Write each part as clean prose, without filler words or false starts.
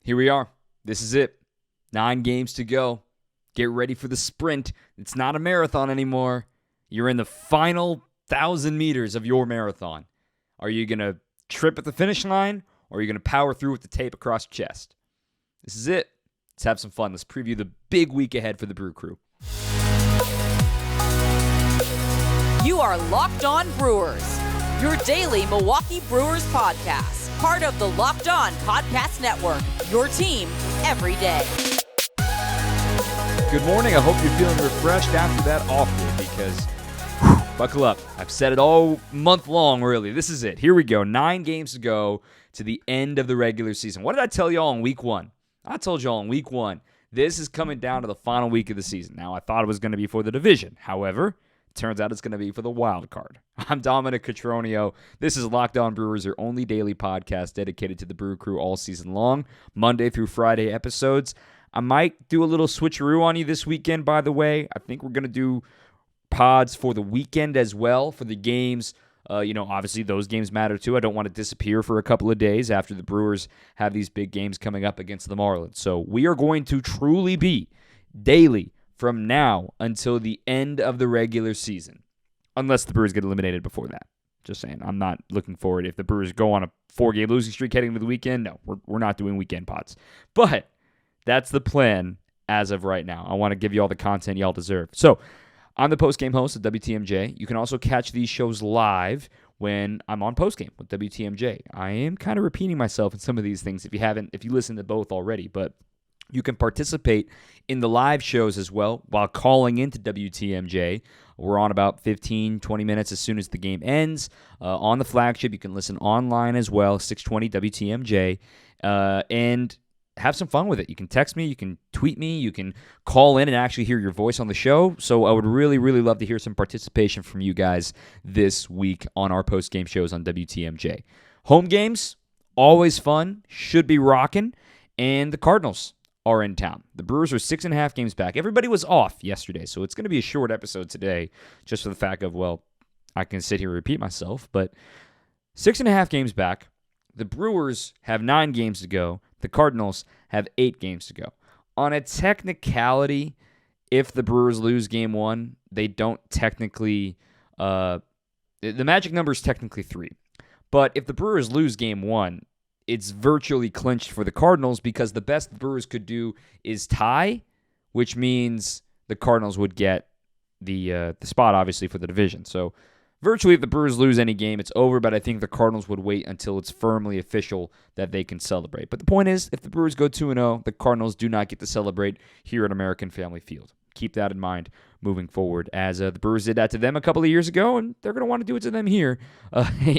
Here we are. This is it. 9 games to go. Get ready for the sprint. It's not a marathon anymore. You're in the final 1,000 meters of your marathon. Are you going to trip at the finish line, or are you going to power through with the tape across your chest? This is it. Let's have some fun. Let's preview the big week ahead for the Brew Crew. You are Locked On Brewers, your daily Milwaukee Brewers podcast. Part of the Locked On Podcast Network, your team every day. Good morning. I hope you're feeling refreshed after that off day because, buckle up. I've said it all month long, really. This is it. Here we go. 9 games to go to the end of the regular season. What did I tell y'all in week 1? I told y'all in week 1, this is coming down to the final week of the season. Now, I thought it was going to be for the division. However, turns out it's going to be for the wild card. I'm Dominic Cotroneo. This is Locked On Brewers, your only daily podcast dedicated to the Brew Crew all season long, Monday through Friday episodes. I might do a little switcheroo on you this weekend, by the way. I think we're going to do pods for the weekend as well for the games. Obviously those games matter too. I don't want to disappear for a couple of days after the Brewers have these big games coming up against the Marlins. So we are going to truly be daily from now until the end of the regular season, unless the Brewers get eliminated before that. Just saying, I'm not looking forward. If the Brewers go on a 4-game losing streak heading into the weekend, no, we're not doing weekend pods. But that's the plan as of right now. I want to give you all the content y'all deserve. So I'm the postgame host of WTMJ. You can also catch these shows live when I'm on postgame with WTMJ. I am kind of repeating myself in some of these things if you listened to both already, but you can participate in the live shows as well while calling into WTMJ. We're on about 15, 20 minutes as soon as the game ends. On the flagship, you can listen online as well, 620 WTMJ, and have some fun with it. You can text me, you can tweet me, you can call in and actually hear your voice on the show. So I would really, really love to hear some participation from you guys this week on our post-game shows on WTMJ. Home games, always fun, should be rocking, and the Cardinals are in town. The Brewers are 6.5 games back. Everybody was off yesterday, so it's going to be a short episode today just for the fact of, I can sit here and repeat myself, but 6.5 games back. The Brewers have 9 games to go. The Cardinals have 8 games to go. On a technicality, if the Brewers lose game 1, they don't technically... the magic number is technically 3. But if the Brewers lose game 1, it's virtually clinched for the Cardinals because the best the Brewers could do is tie, which means the Cardinals would get the spot, obviously, for the division. So virtually, if the Brewers lose any game, it's over, but I think the Cardinals would wait until it's firmly official that they can celebrate. But the point is, if the Brewers go 2-0, the Cardinals do not get to celebrate here at American Family Field. Keep that in mind moving forward, as the Brewers did that to them a couple of years ago, and they're going to want to do it to them here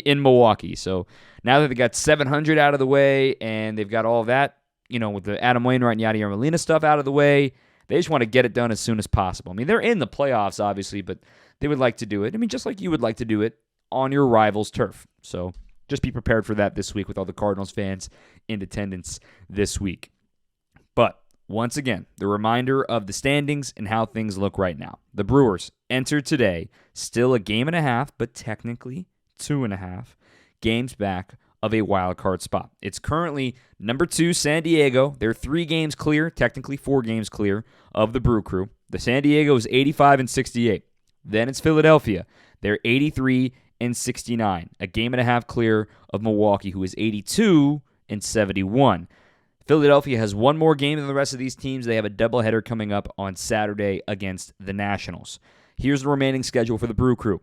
in Milwaukee. So now that they got 700 out of the way, and they've got all that, with the Adam Wainwright and Yadier Molina stuff out of the way, they just want to get it done as soon as possible. I mean, they're in the playoffs, obviously, but they would like to do it. I mean, just like you would like to do it on your rival's turf. So just be prepared for that this week with all the Cardinals fans in attendance this week. But once again, the reminder of the standings and how things look right now. The Brewers enter today still a game and a half, but technically 2.5 games back of a wild card spot. It's currently number 2, San Diego. They're 3 games clear, technically 4 games clear of the Brew Crew. The San Diego is 85-68. Then it's Philadelphia. They're 83-69, a game and a half clear of Milwaukee, who is 82-71. Philadelphia has 1 more game than the rest of these teams. They have a doubleheader coming up on Saturday against the Nationals. Here's the remaining schedule for the Brew Crew.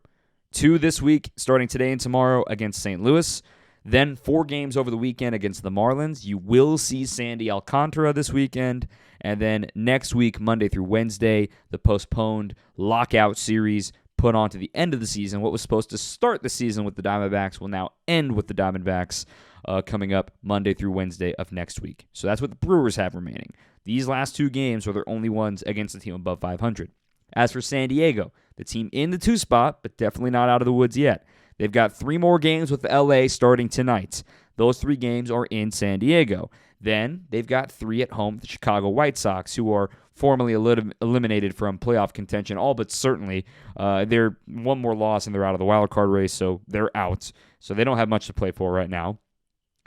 2 this week, starting today and tomorrow against St. Louis. Then 4 games over the weekend against the Marlins. You will see Sandy Alcantara this weekend. And then next week, Monday through Wednesday, the postponed lockout series put on to the end of the season. What was supposed to start the season with the Diamondbacks will now end with the Diamondbacks coming up Monday through Wednesday of next week. So that's what the Brewers have remaining. These last 2 games are their only ones against the team above 500. As for San Diego, the team in the 2 spot, but definitely not out of the woods yet. They've got 3 more games with LA starting tonight. Those 3 games are in San Diego. Then they've got 3 at home, the Chicago White Sox, who are formally eliminated from playoff contention, all but certainly. They're 1 more loss and they're out of the wild card race, so they're out. So they don't have much to play for right now.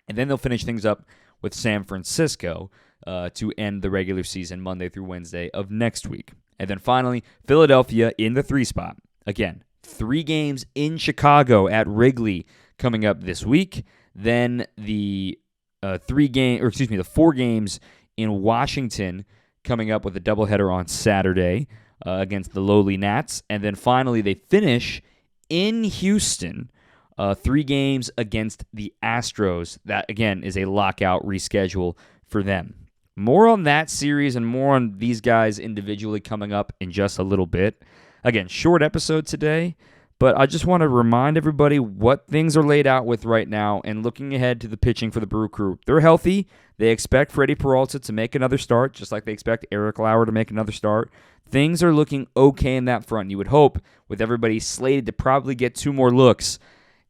And then they'll finish things up with San Francisco to end the regular season Monday through Wednesday of next week. And then finally, Philadelphia in the 3 spot. Again, 3 games in Chicago at Wrigley coming up this week. Then the 4 games in Washington coming up with a doubleheader on Saturday against the lowly Nats. And then finally, they finish in Houston, 3 games against the Astros. That, again, is a lockout reschedule for them. More on that series and more on these guys individually coming up in just a little bit. Again, short episode today, but I just want to remind everybody what things are laid out with right now and looking ahead to the pitching for the Brew Crew. They're healthy. They expect Freddie Peralta to make another start, just like they expect Eric Lauer to make another start. Things are looking okay in that front. You would hope, with everybody slated to probably get 2 more looks,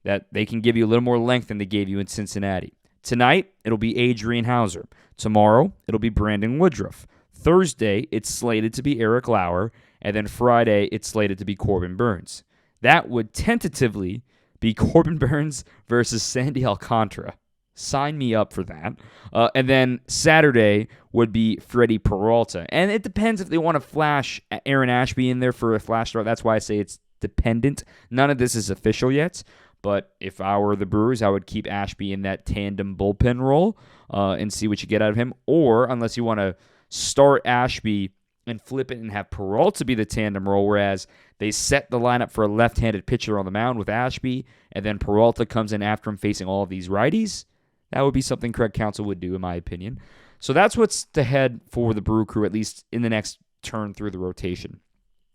that they can give you a little more length than they gave you in Cincinnati. Tonight, it'll be Adrian Hauser. Tomorrow, it'll be Brandon Woodruff. Thursday, it's slated to be Eric Lauer. And then Friday, it's slated to be Corbin Burns. That would tentatively be Corbin Burns versus Sandy Alcantara. Sign me up for that. And then Saturday would be Freddie Peralta. And it depends if they want to flash Aaron Ashby in there for a flash start. That's why I say it's dependent. None of this is official yet. But if I were the Brewers, I would keep Ashby in that tandem bullpen role and see what you get out of him. Or, unless you want to start Ashby and flip it and have Peralta be the tandem role, whereas they set the lineup for a left-handed pitcher on the mound with Ashby, and then Peralta comes in after him facing all of these righties, that would be something Craig Counsell would do, in my opinion. So that's what's ahead for the Brew Crew, at least in the next turn through the rotation.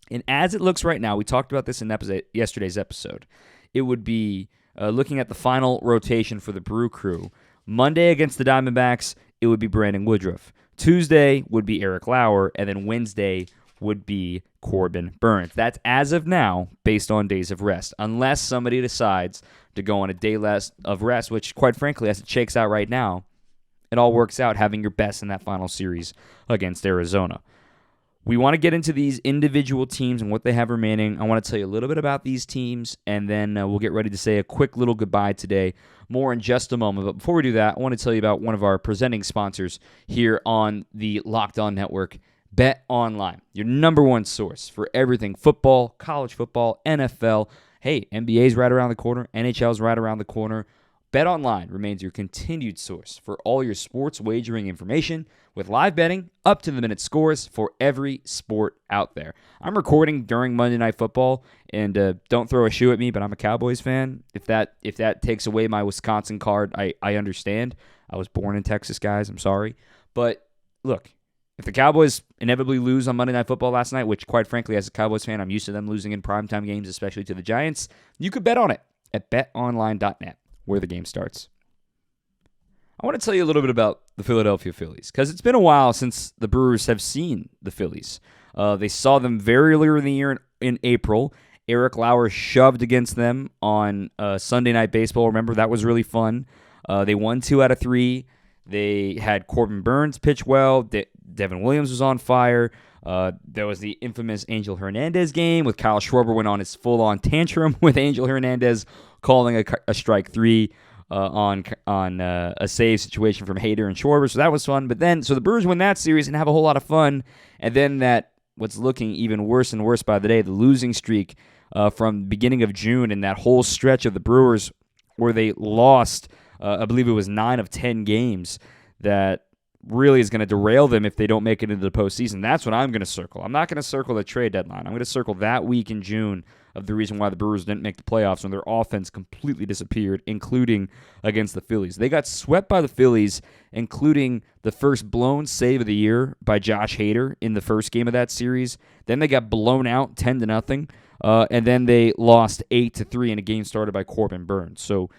And as it looks right now, we talked about this in yesterday's episode, it would be looking at the final rotation for the Brew Crew. Monday against the Diamondbacks, it would be Brandon Woodruff. Tuesday would be Eric Lauer, and then Wednesday would be Corbin Burns. That's as of now based on days of rest, unless somebody decides to go on a day less of rest, which, quite frankly, as it shakes out right now, it all works out having your best in that final series against Arizona. We want to get into these individual teams and what they have remaining. I want to tell you a little bit about these teams, and then we'll get ready to say a quick little goodbye today. More in just a moment. But before we do that, I want to tell you about one of our presenting sponsors here on the Locked On Network, BetOnline, your number one source for everything football, college football, NFL. Hey, NBA's right around the corner. NHL's right around the corner. BetOnline remains your continued source for all your sports wagering information with live betting, up-to-the-minute scores for every sport out there. I'm recording during Monday Night Football, and don't throw a shoe at me, but I'm a Cowboys fan. If that takes away my Wisconsin card, I understand. I was born in Texas, guys. I'm sorry. But look, if the Cowboys inevitably lose on Monday Night Football last night, which quite frankly, as a Cowboys fan, I'm used to them losing in primetime games, especially to the Giants, you could bet on it at betonline.net, where the game starts. I want to tell you a little bit about the Philadelphia Phillies, because it's been a while since the Brewers have seen the Phillies. They saw them very earlier in the year in April. Eric Lauer shoved against them on Sunday Night Baseball. Remember, that was really fun. They won 2 out of 3. They had Corbin Burns pitch well. Devin Williams was on fire. There was the infamous Angel Hernandez game with Kyle Schwarber went on his full-on tantrum with Angel Hernandez calling a strike 3 on a save situation from Hader and Schwarber. So that was fun. But then, so the Brewers win that series and have a whole lot of fun. And then that, what's looking even worse and worse by the day, the losing streak from the beginning of June and that whole stretch of the Brewers where they lost, I believe it was 9 of 10 games, that really is going to derail them if they don't make it into the postseason. That's what I'm going to circle. I'm not going to circle the trade deadline. I'm going to circle that week in June of the reason why the Brewers didn't make the playoffs when their offense completely disappeared, including against the Phillies. They got swept by the Phillies, including the first blown save of the year by Josh Hader in the first game of that series. Then they got blown out 10-0, and then they lost 8-3 in a game started by Corbin Burns. So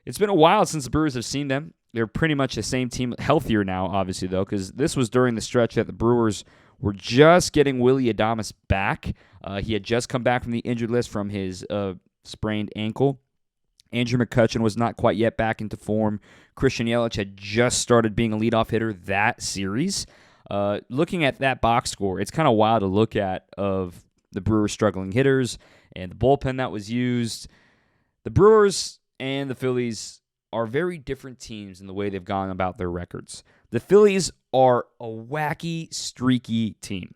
it's been a while since the Brewers have seen them. They're pretty much the same team, healthier now, obviously, though, because this was during the stretch that the Brewers were just getting Willy Adames back. He had just come back from the injured list from his sprained ankle. Andrew McCutchen was not quite yet back into form. Christian Yelich had just started being a leadoff hitter that series. Looking at that box score, it's kind of wild to look at of the Brewers' struggling hitters and the bullpen that was used. The Brewers and the Phillies are very different teams in the way they've gone about their records. The Phillies are a wacky, streaky team.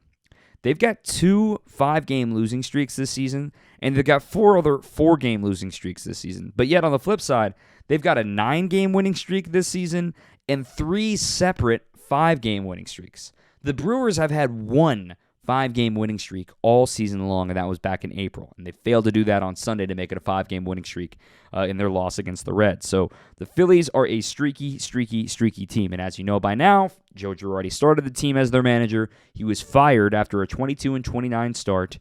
They've got 2 5-game losing streaks this season, and they've got 4 other 4-game losing streaks this season. But yet, on the flip side, they've got a 9-game winning streak this season and 3 separate 5-game winning streaks. The Brewers have had 1 5-game winning streak all season long, and that was back in April. And they failed to do that on Sunday to make it a 5-game winning streak in their loss against the Reds. So the Phillies are a streaky team. And as you know by now, Joe Girardi started the team as their manager. He was fired after a 22-29 start.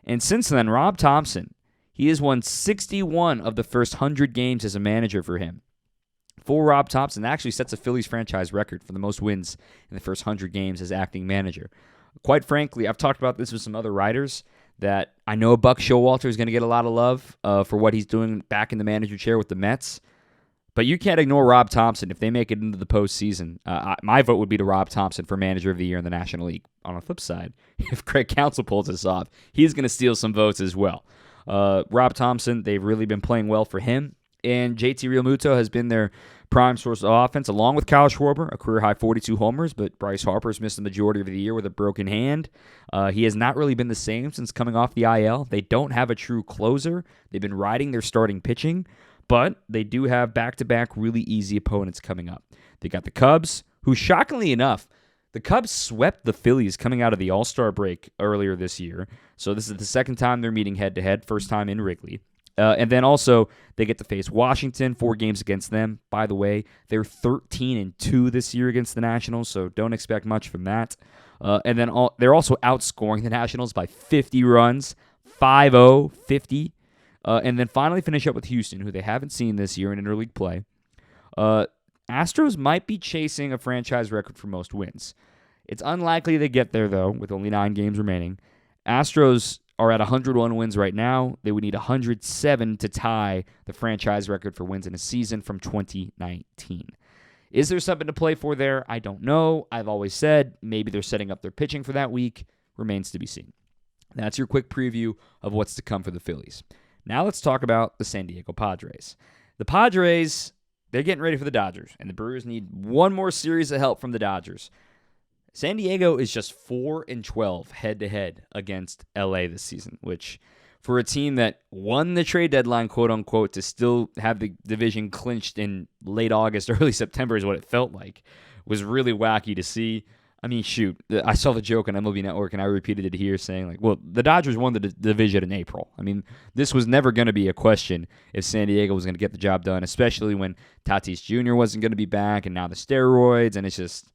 And since then, Rob Thompson, he has won 61 of the first 100 games as a manager for him. For Rob Thompson, that actually sets a Phillies franchise record for the most wins in the first 100 games as acting manager. Quite frankly, I've talked about this with some other writers, that I know Buck Showalter is going to get a lot of love for what he's doing back in the manager chair with the Mets. But you can't ignore Rob Thompson if they make it into the postseason. My vote would be to Rob Thompson for Manager of the Year in the National League. On the flip side, if Craig Counsell pulls this off, he's going to steal some votes as well. Rob Thompson, they've really been playing well for him. And JT Realmuto has been their prime source of offense, along with Kyle Schwarber, a career-high 42 homers, but Bryce Harper's missed the majority of the year with a broken hand. He has not really been the same since coming off the IL. They don't have a true closer. They've been riding their starting pitching, but they do have back-to-back really easy opponents coming up. They got the Cubs, who, shockingly enough, the Cubs swept the Phillies coming out of the All-Star break earlier this year. So this is the second time they're meeting head-to-head, first time in Wrigley. And then also, they get to face Washington, 4 games against them. By the way, they're 13-2 this year against the Nationals, so don't expect much from that. And then they're also outscoring the Nationals by 50 runs, 5-0, 50. And then finally finish up with Houston, who they haven't seen this year in interleague play. Astros might be chasing a franchise record for most wins. It's unlikely they get there, though, with only 9 games remaining. Astros are at 101 wins right now. They would need 107 to tie the franchise record for wins in a season from 2019. Is there something to play for there? I don't know. I've always said maybe they're setting up their pitching for that week. Remains to be seen. That's your quick preview of what's to come for the Phillies. Now let's talk about the San Diego Padres. The Padres, they're getting ready for the Dodgers, and the Brewers need one more series of help from the Dodgers. San Diego is just 4-12 head-to-head against LA this season, which for a team that won the trade deadline, quote-unquote, to still have the division clinched in late August, early September is what it felt like, was really wacky to see. I mean, shoot, I saw the joke on MLB Network, and I repeated it here saying, like, well, the Dodgers won the division in April. I mean, this was never going to be a question if San Diego was going to get the job done, especially when Tatis Jr. wasn't going to be back, and now the steroids, and it's just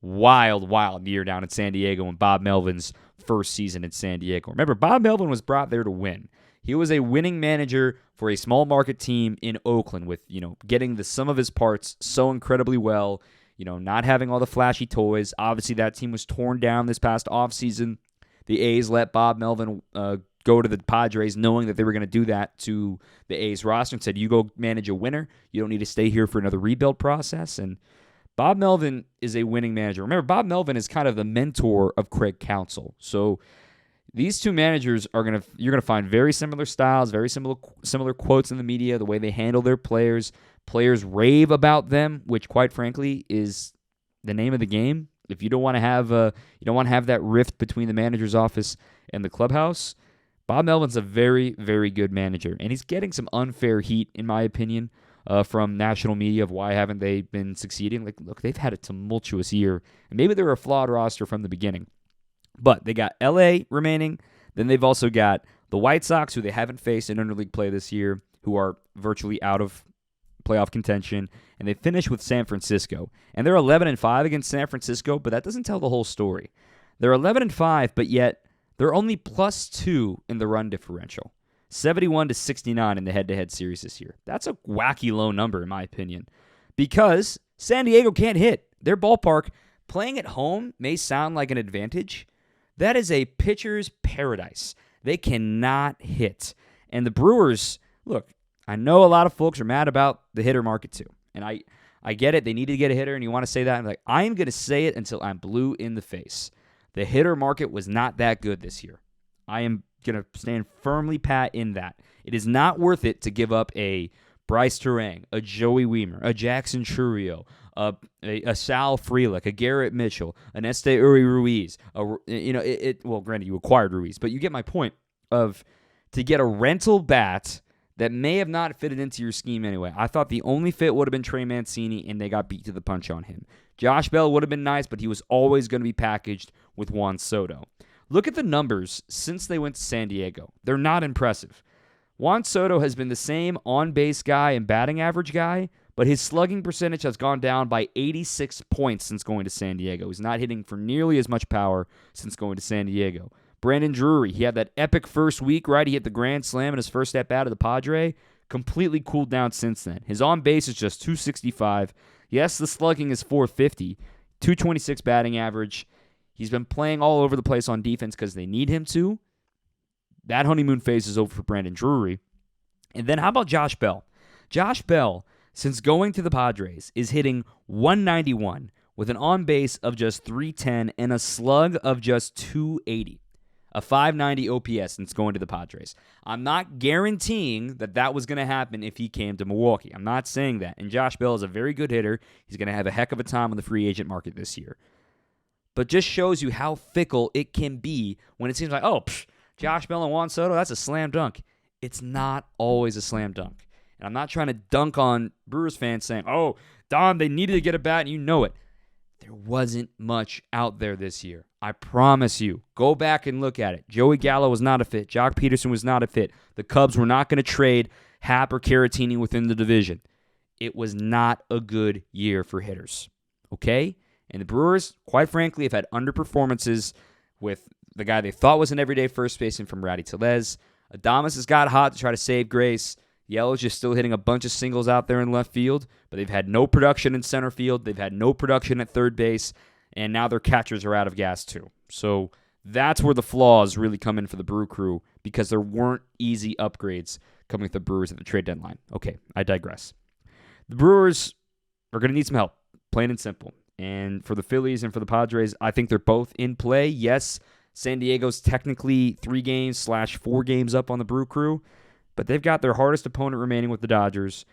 wild year down in San Diego in Bob Melvin's first season in San Diego. Remember, Bob Melvin was brought there to win. He was a winning manager for a small market team in Oakland with, getting the sum of his parts so incredibly well, not having all the flashy toys. Obviously, that team was torn down this past offseason. The A's let Bob Melvin go to the Padres knowing that they were going to do that to the A's roster and said, you go manage a winner. You don't need to stay here for another rebuild process. And Bob Melvin is a winning manager. Remember, Bob Melvin is kind of the mentor of Craig Counsell. So these two managers you're gonna find very similar styles, very similar quotes in the media, the way they handle their players. Players rave about them, which quite frankly is the name of the game. If you don't want to have that rift between the manager's office and the clubhouse, Bob Melvin's a very, very good manager, and he's getting some unfair heat, in my opinion, from national media of why haven't they been succeeding. Like, look, they've had a tumultuous year, and maybe they were a flawed roster from the beginning. But they got L.A. remaining. Then they've also got the White Sox, who they haven't faced in interleague play this year, who are virtually out of playoff contention. And they finish with San Francisco. And they're 11-5 against San Francisco, but that doesn't tell the whole story. They're 11-5, but yet they're only +2 in the run differential. 71-69 in the head-to-head series this year. That's a wacky low number, in my opinion, because San Diego can't hit. Their ballpark, playing at home may sound like an advantage. That is a pitcher's paradise. They cannot hit. And the Brewers, look, I know a lot of folks are mad about the hitter market too. And I get it. They need to get a hitter, and you want to say that. I'm like, I am going to say it until I'm blue in the face. The hitter market was not that good this year. I am going to stand firmly pat in that. It is not worth it to give up a Bryce Terang, a Joey Wiemer, a Jackson Churio, a Sal Frelick, a Garrett Mitchell, an Uri Ruiz. Well, granted, you acquired Ruiz, but you get my point of to get a rental bat that may have not fitted into your scheme anyway. I thought the only fit would have been Trey Mancini, and they got beat to the punch on him. Josh Bell would have been nice, but he was always going to be packaged with Juan Soto. Look at the numbers since they went to San Diego. They're not impressive. Juan Soto has been the same on-base guy and batting average guy, but his slugging percentage has gone down by 86 points since going to San Diego. He's not hitting for nearly as much power since going to San Diego. Brandon Drury, he had that epic first week, right? He hit the grand slam in his first at-bat of the Padre. Completely cooled down since then. His on-base is just 265. Yes, the slugging is 450. 226 batting average. He's been playing all over the place on defense because they need him to. That honeymoon phase is over for Brandon Drury. And then how about Josh Bell? Josh Bell, since going to the Padres, is hitting 191 with an on-base of just 310 and a slug of just 280. A 590 OPS since going to the Padres. I'm not guaranteeing that was going to happen if he came to Milwaukee. I'm not saying that. And Josh Bell is a very good hitter. He's going to have a heck of a time on the free agent market this year. But just shows you how fickle it can be when it seems like, Josh Bell and Juan Soto, that's a slam dunk. It's not always a slam dunk. And I'm not trying to dunk on Brewers fans saying, Don, they needed to get a bat, and you know it. There wasn't much out there this year. I promise you. Go back and look at it. Joey Gallo was not a fit. Jock Peterson was not a fit. The Cubs were not going to trade Happ or Caratini within the division. It was not a good year for hitters. Okay? And the Brewers, quite frankly, have had underperformances with the guy they thought was an everyday first baseman from Rowdy Tellez. Adames has got hot to try to save Grace. Yelo's just still hitting a bunch of singles out there in left field, but they've had no production in center field. They've had no production at third base, and now their catchers are out of gas too. So that's where the flaws really come in for the Brew Crew because there weren't easy upgrades coming with the Brewers at the trade deadline. Okay, I digress. The Brewers are going to need some help, plain and simple. And for the Phillies and for the Padres, I think they're both in play. Yes, San Diego's technically 3 games / 4 games up on the Brew Crew, but they've got their hardest opponent remaining with the Dodgers.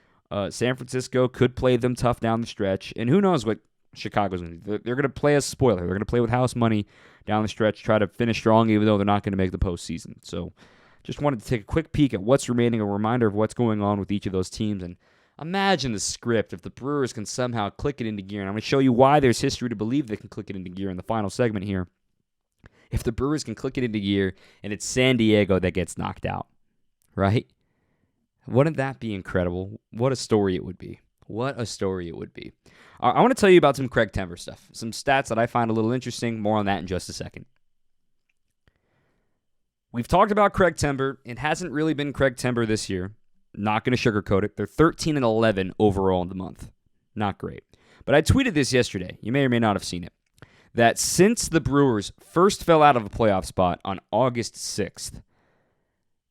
San Francisco could play them tough down the stretch, and who knows what Chicago's going to do. They're going to play a spoiler. They're going to play with house money down the stretch, try to finish strong, even though they're not going to make the postseason. So just wanted to take a quick peek at what's remaining, a reminder of what's going on with each of those teams, and imagine the script if the Brewers can somehow click it into gear. And I'm going to show you why there's history to believe they can click it into gear in the final segment here. If the Brewers can click it into gear and it's San Diego that gets knocked out, right? Wouldn't that be incredible? What a story it would be. What a story it would be. I want to tell you about some Craigtember stuff, some stats that I find a little interesting. More on that in just a second. We've talked about Craigtember. It hasn't really been Craigtember this year. Not going to sugarcoat it. They're 13-11 overall in the month. Not great. But I tweeted this yesterday. You may or may not have seen it. That since the Brewers first fell out of a playoff spot on August 6th,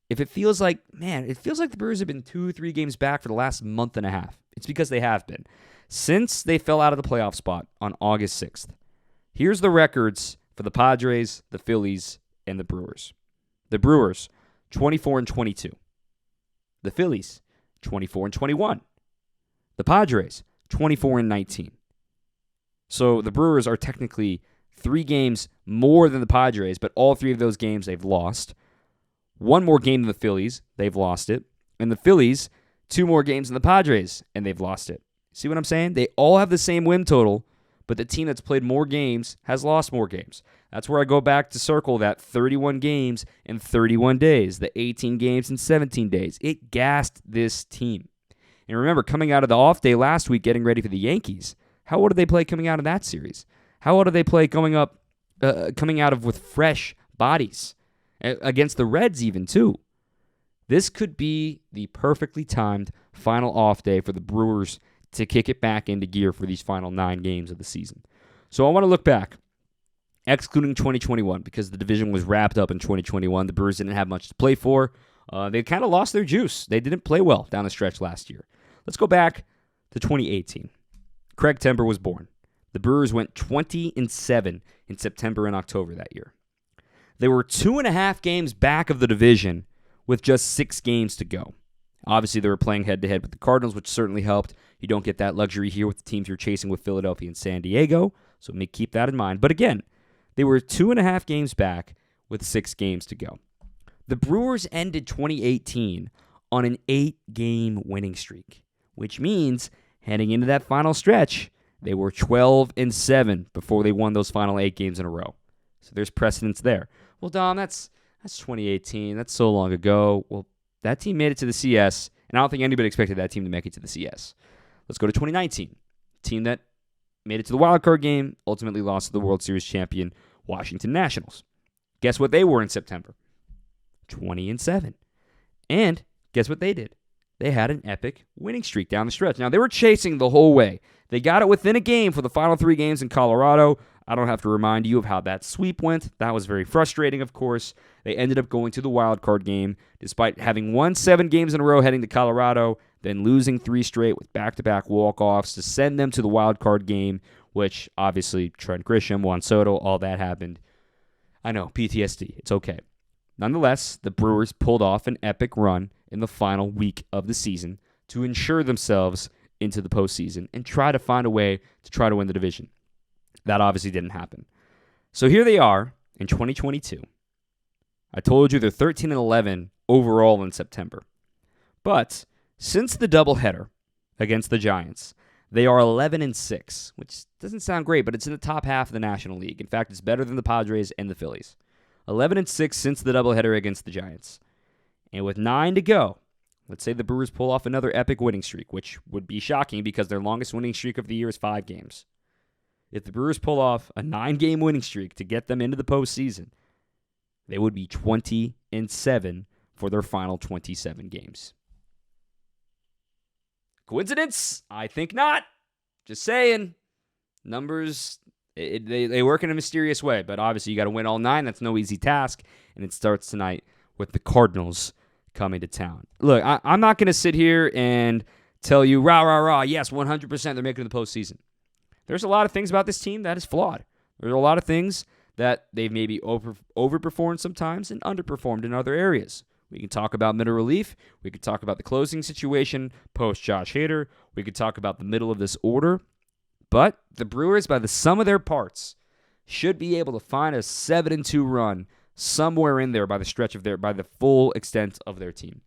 it feels like the Brewers have been 2-3 games back for the last month and a half. It's because they have been. Since they fell out of the playoff spot on August 6th, here's the records for the Padres, the Phillies, and the Brewers. The Brewers, 24-22. The Phillies, 24-21. The Padres, 24-19. So the Brewers are technically 3 games more than the Padres, but all 3 of those games they've lost. 1 more game than the Phillies, they've lost it. And the Phillies, 2 more games than the Padres, and they've lost it. See what I'm saying? They all have the same win total, but the team that's played more games has lost more games. That's where I go back to circle that 31 games in 31 days, the 18 games in 17 days. It gassed this team. And remember, coming out of the off day last week, getting ready for the Yankees, how well did they play coming out of that series? How well did they play coming out of with fresh bodies? Against the Reds even, too. This could be the perfectly timed final off day for the Brewers to kick it back into gear for these final 9 games of the season. So I want to look back, excluding 2021, because the division was wrapped up in 2021. The Brewers didn't have much to play for. They kind of lost their juice. They didn't play well down the stretch last year. Let's go back to 2018. Craigtember was born. The Brewers went 20-7 in September and October that year. They were 2.5 games back of the division with just 6 games to go. Obviously, they were playing head-to-head with the Cardinals, which certainly helped. You don't get that luxury here with the teams you're chasing with Philadelphia and San Diego, so keep that in mind. But again, they were 2.5 games back with 6 games to go. The Brewers ended 2018 on an 8-game winning streak, which means heading into that final stretch, they were 12-7 before they won those final 8 games in a row. So there's precedence there. Well, Dom, that's 2018. That's so long ago. Well, that team made it to the CS, and I don't think anybody expected that team to make it to the CS. Let's go to 2019. Team that made it to the wild card game, ultimately lost to the World Series champion Washington Nationals. Guess what they were in September? 20-7. And guess what they did? They had an epic winning streak down the stretch. Now, they were chasing the whole way. They got it within a game for the final 3 games in Colorado. I don't have to remind you of how that sweep went. That was very frustrating, of course. They ended up going to the wild card game, despite having won 7 games in a row heading to Colorado, then losing 3 straight with back-to-back walk-offs to send them to the wild card game, which obviously Trent Grisham, Juan Soto, all that happened. I know, PTSD. It's okay. Nonetheless, the Brewers pulled off an epic run in the final week of the season to ensure themselves into the postseason and try to find a way to try to win the division. That obviously didn't happen. So here they are in 2022. I told you they're 13-11 overall in September. But since the doubleheader against the Giants, they are 11-6, which doesn't sound great, but it's in the top half of the National League. In fact, it's better than the Padres and the Phillies. 11-6 since the doubleheader against the Giants. And with 9 to go, let's say the Brewers pull off another epic winning streak, which would be shocking because their longest winning streak of the year is 5 games. If the Brewers pull off a 9-game winning streak to get them into the postseason, they would be 20-7 for their final 27 games. Coincidence? I think not. Just saying. Numbers, they work in a mysterious way, but obviously you got to win all 9. That's no easy task, and it starts tonight with the Cardinals coming to town. Look, I'm not going to sit here and tell you, rah, rah, rah, yes, 100% they're making the postseason. There's a lot of things about this team that is flawed. There's a lot of things that they've maybe overperformed sometimes and underperformed in other areas. We can talk about middle relief. We could talk about the closing situation post Josh Hader. We could talk about the middle of this order. But the Brewers, by the sum of their parts, should be able to find a 7-2 run somewhere in there by the full extent of their team.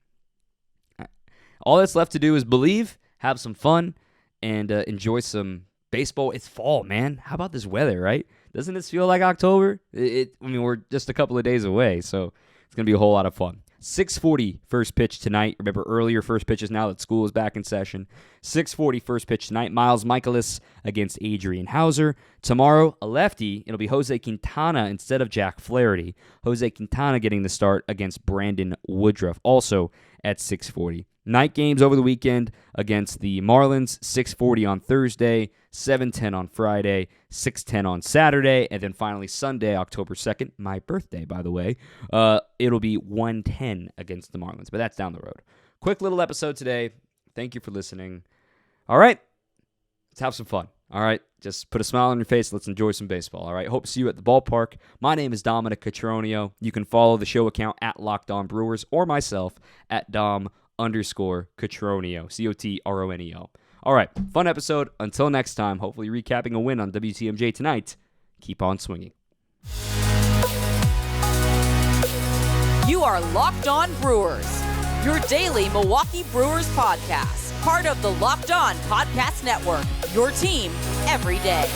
All that's left to do is believe, have some fun, and enjoy some baseball. It's fall, man. How about this weather, right? Doesn't this feel like October? We're just a couple of days away, so it's going to be a whole lot of fun. 6:40 first pitch tonight. Remember, earlier first pitches now that school is back in session. 6:40 first pitch tonight. Miles Michaelis against Adrian Hauser. Tomorrow, a lefty. It'll be Jose Quintana instead of Jack Flaherty. Jose Quintana getting the start against Brandon Woodruff, also at 6:40. Night games over the weekend against the Marlins, 6:40 on Thursday, 7:10 on Friday, 6:10 on Saturday, and then finally Sunday, October 2nd, my birthday, by the way, it'll be 1:10 against the Marlins, but that's down the road. Quick little episode today. Thank you for listening. All right, let's have some fun. All right, just put a smile on your face. Let's enjoy some baseball. All right, hope to see you at the ballpark. My name is Dominic Cotroneo. You can follow the show account at Locked On Brewers or myself at Dom_Cotroneo, Cotroneo. All right, fun episode. Until next time, hopefully recapping a win on WTMJ tonight. Keep on swinging. You are Locked On Brewers, your daily Milwaukee Brewers podcast. Part of the Locked On Podcast Network, your team every day.